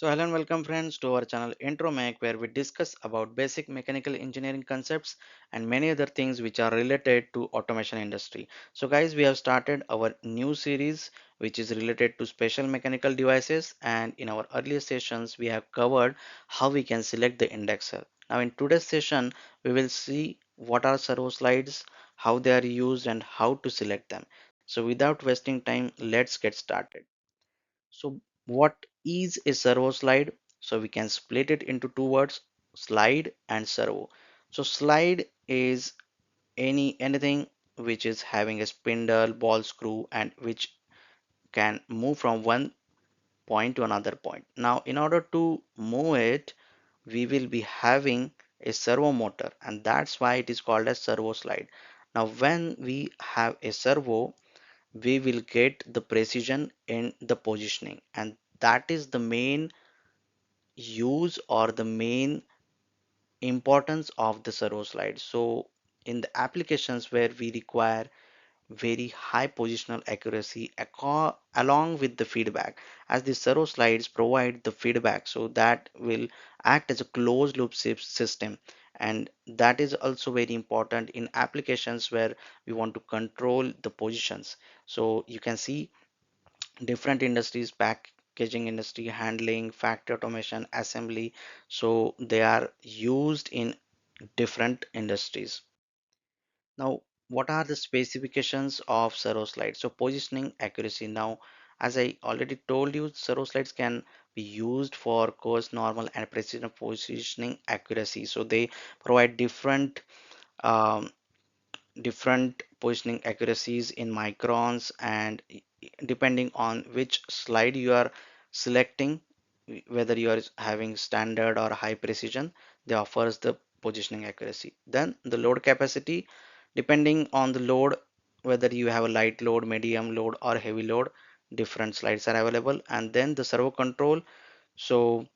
So hello and welcome friends to our channel Intro Mech, where we discuss about basic mechanical engineering concepts and many other things which are related to automation industry. So guys, we have started our new series which is related to special mechanical devices, and in our earlier sessions we have covered how we can select the indexer. Now in today's session we will see what are servo slides, how they are used and how to select them. So without wasting time, let's get started. So what is a servo slide? So we can split it into two words, slide and servo. So slide is anything which is having a spindle, ball screw and which can move from one point to another point. Now in order to move it, we will be having a servo motor, and that's why it is called as servo slide. Now when we have a servo, we will get the precision in the positioning, and that is the main use or the main importance of the servo slide. So in the applications where we require very high positional accuracy along with the feedback, as the servo slides provide the feedback, so that will act as a closed loop system, and that is also very important in applications where we want to control the positions. So you can see different industries, packaging industry, handling, factory automation, assembly, so they are used in different industries. Now what are the specifications of servo slides? So positioning accuracy. Now as I already told you, servo slides can be used for course normal and precision positioning accuracy, so they provide um, different positioning accuracies in microns, and depending on which slide you are selecting, whether you are having standard or high precision, they offers the positioning accuracy. Then the load capacity, depending on the load, whether you have a light load, medium load or heavy load, different slides are available. And then the servo control, so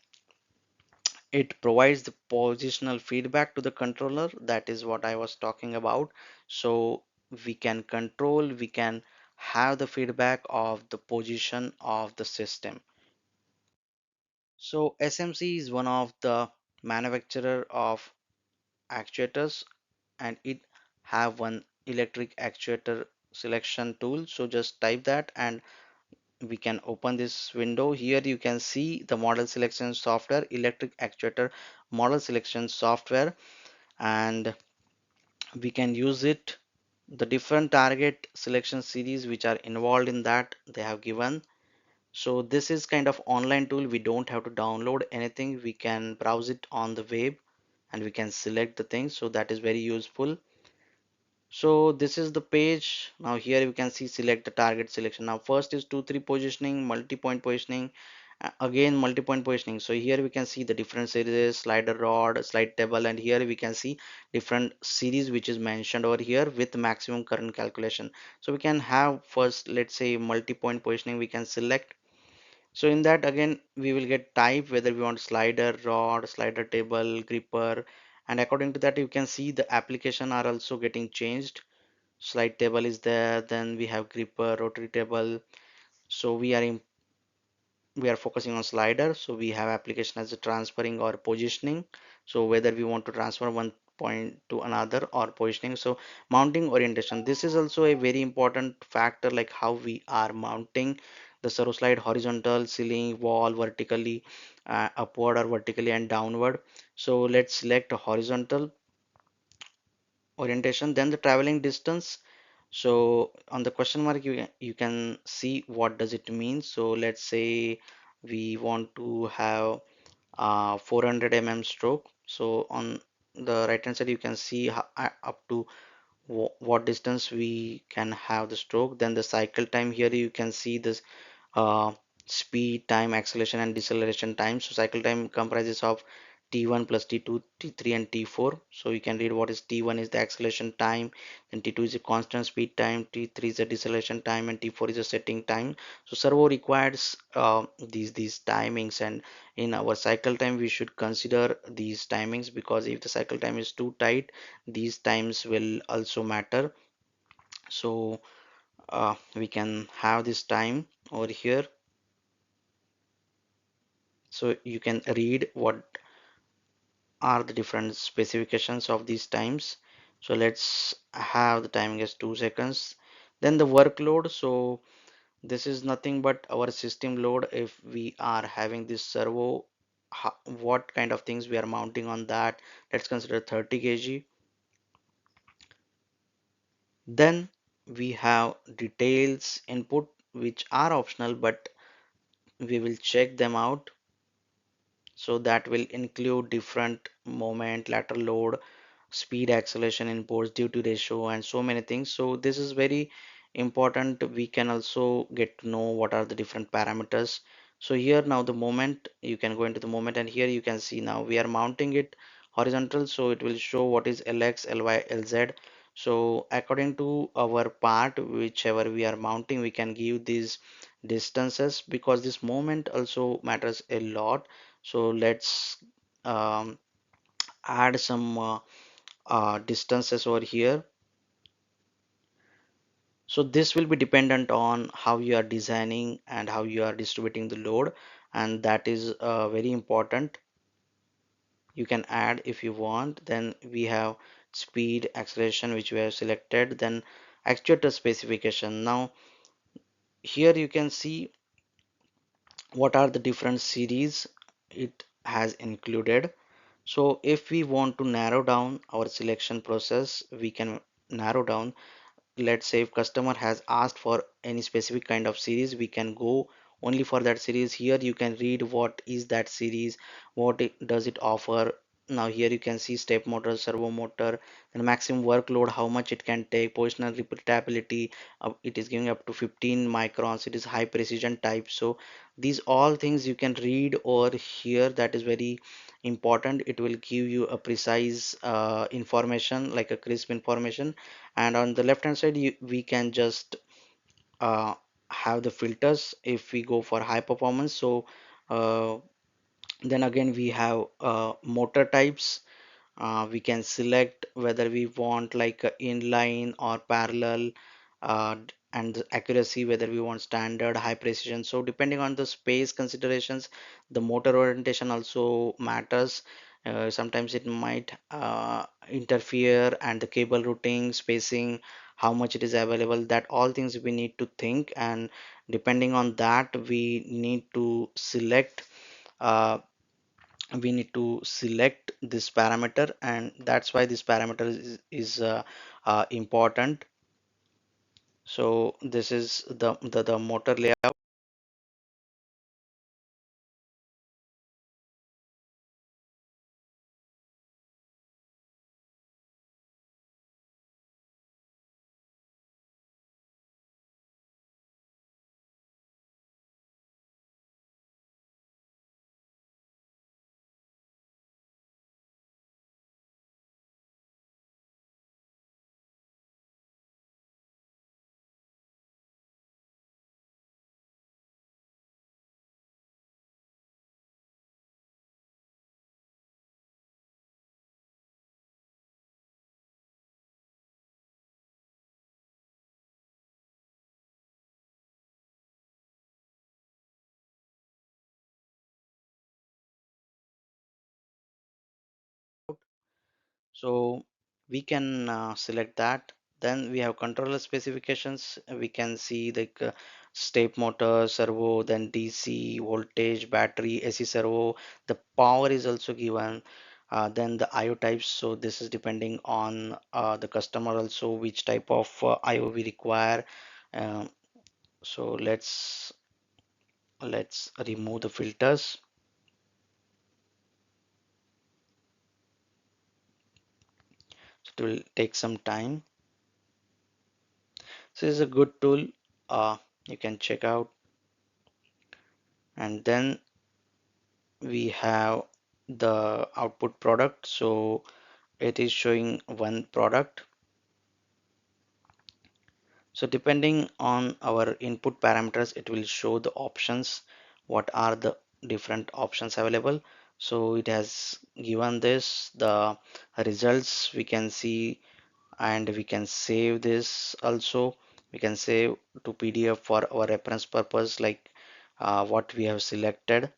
it provides the positional feedback to the controller. That is what I was talking about. So we can control, we can have the feedback of the position of the system. So SMC is one of the manufacturer of actuators, and it have one electric actuator selection tool. So just type that and we can open this window. Here you can see the model selection software, electric actuator model selection software, and we can use it. The different target selection series which are involved in that they have given. So this is kind of online tool, we don't have to download anything, we can browse it on the web and we can select the things, so that is very useful. So this is the page. Now here you can see select the target selection. Now first is 2 3 positioning, multi-point positioning, again multi-point positioning. So here we can see the different series, slider rod, slide table, and here we can see different series which is mentioned over here with maximum current calculation. So we can have first, let's say multi-point positioning, we can select. So in that again we will get type, whether we want slider rod, slider table, gripper, and according to that you can see the application are also getting changed. Slide table is there, then we have gripper, rotary table. So we are focusing on slider, so we have application as a transferring or positioning, so whether we want to transfer one point to another or positioning. So mounting orientation, this is also a very important factor, like how we are mounting the servo slide: horizontal, ceiling, wall, vertically, upward or vertically and downward. So let's select a horizontal orientation. Then the traveling distance, so on the question mark you can see what does it mean. So let's say we want to have 400 stroke. So on the right hand side you can see up to what distance we can have the stroke. Then the cycle time, here you can see this uh, speed, time, acceleration and deceleration time. So cycle time comprises of T1 plus T2, T3 and T4. So you can read what is T1 is the acceleration time, then T2 is a constant speed time, T3 is a deceleration time, and T4 is a setting time. So servo requires these timings, and in our cycle time we should consider these timings, because if the cycle time is too tight, these times will also matter. So we can have this time over here. So you can read what are the different specifications of these times. So let's have the timing as 2 seconds. Then the workload, so this is nothing but our system load. If we are having this servo, what kind of things we are mounting on that, let's consider 30 kg. Then we have details input which are optional, but we will check them out. So that will include different moment, lateral load, speed, acceleration inputs, duty ratio, and so many things. So this is very important. We can also get to know what are the different parameters. So here now the moment, you can go into the moment, and here you can see now we are mounting it horizontal, so it will show what is LX, LY, LZ. So according to our part, whichever we are mounting, we can give these distances, because this moment also matters a lot. So let's um, add some distances over here. So this will be dependent on how you are designing and how you are distributing the load, and that is very important. You can add if you want. Then we have speed, acceleration, which we have selected. Then actuator specification. Now here you can see what are the different series it has included. So if we want to narrow down our selection process, we can narrow down. Let's say if customer has asked for any specific kind of series, we can go only for that series. Here you can read what is that series, what does it offer. Now here you can see step motor, servo motor, and maximum workload, how much it can take, positional repeatability, it is giving up to 15 microns, it is high precision type. So these all things you can read over here. That is very important. It will give you a precise information, like a crisp information. And on the left hand side, we can just uh, have the filters if we go for high performance. So uh, then again we have motor types. We can select whether we want like a inline or parallel, and the accuracy, whether we want standard, high precision. So depending on the space considerations, the motor orientation also matters. Sometimes it might interfere, and the cable routing, spacing, how much it is available, that all things we need to think. And depending on that, uh, we need to select this parameter, and that's why this parameter is important. So this is the motor layout. So we can select that. Then we have controller specifications. We can see like step motor, servo, then DC, voltage, battery, AC servo. The power is also given. Then the IO types. So this is depending on the customer also, which type of IO we require. Um, so let's remove the filters. So it will take some time. So this is a good tool. You can check out. And then we have the output product. So it is showing one product. So depending on our input parameters, it will show the options, what are the different options available. So it has given this the results, we can see, and we can save this also. We can save to PDF for our reference purpose, like what we have selected.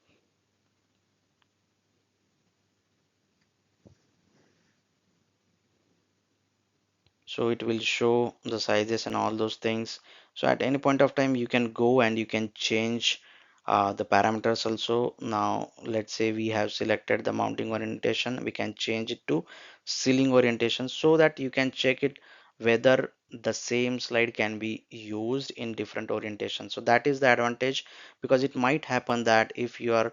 so it will show the sizes and all those things. So at any point of time you can go and you can change the parameters also. Now let's say we have selected the mounting orientation, we can change it to ceiling orientation so that you can check it whether the same slide can be used in different orientations. So that is the advantage, because it might happen that if you are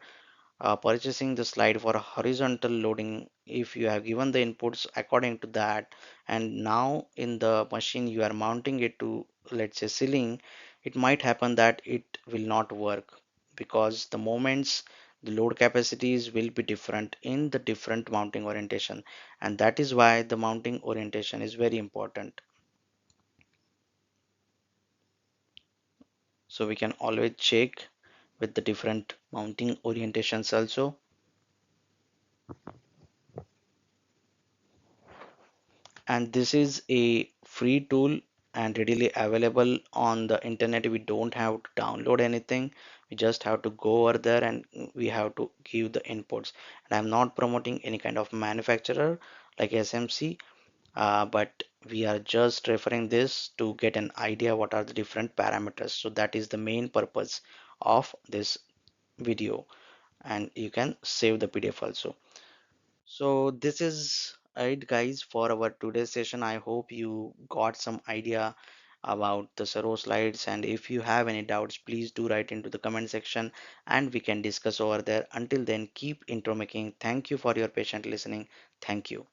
purchasing the slide for a horizontal loading, if you have given the inputs according to that, and now in the machine you are mounting it to, let's say, ceiling, it might happen that it will not work, because the moments, the load capacities will be different in the different mounting orientation, and that is why the mounting orientation is very important. So we can always check with the different mounting orientations also. And this is a free tool and readily available on the internet. We don't have to download anything, we just have to go over there and we have to give the inputs. And I'm not promoting any kind of manufacturer like SMC, but we are just referring this to get an idea what are the different parameters. So that is the main purpose of this video, and you can save the PDF also. So this is it guys for our today's session. I hope you got some idea about the Servo slides, and if you have any doubts please do write into the comment section and we can discuss over there. Until then, keep intro making. Thank you for your patient listening. Thank you.